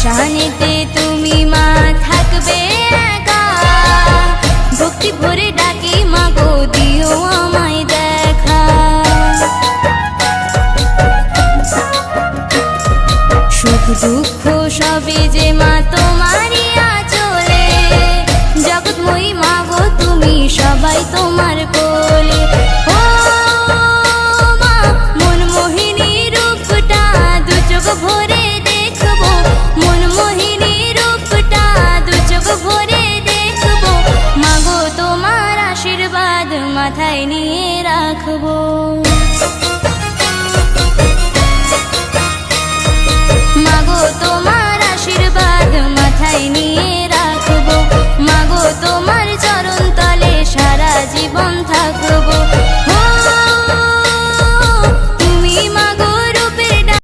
শানিতে তুমি মা থাকবে একা, ভক্তি ভরে ডাকি মা গো দিও আমায় দেখা। সুখ দুঃখ সবে যে মা তোমারই আঁচলে, জগৎময়ী মা গো তুমি সবাই তোমার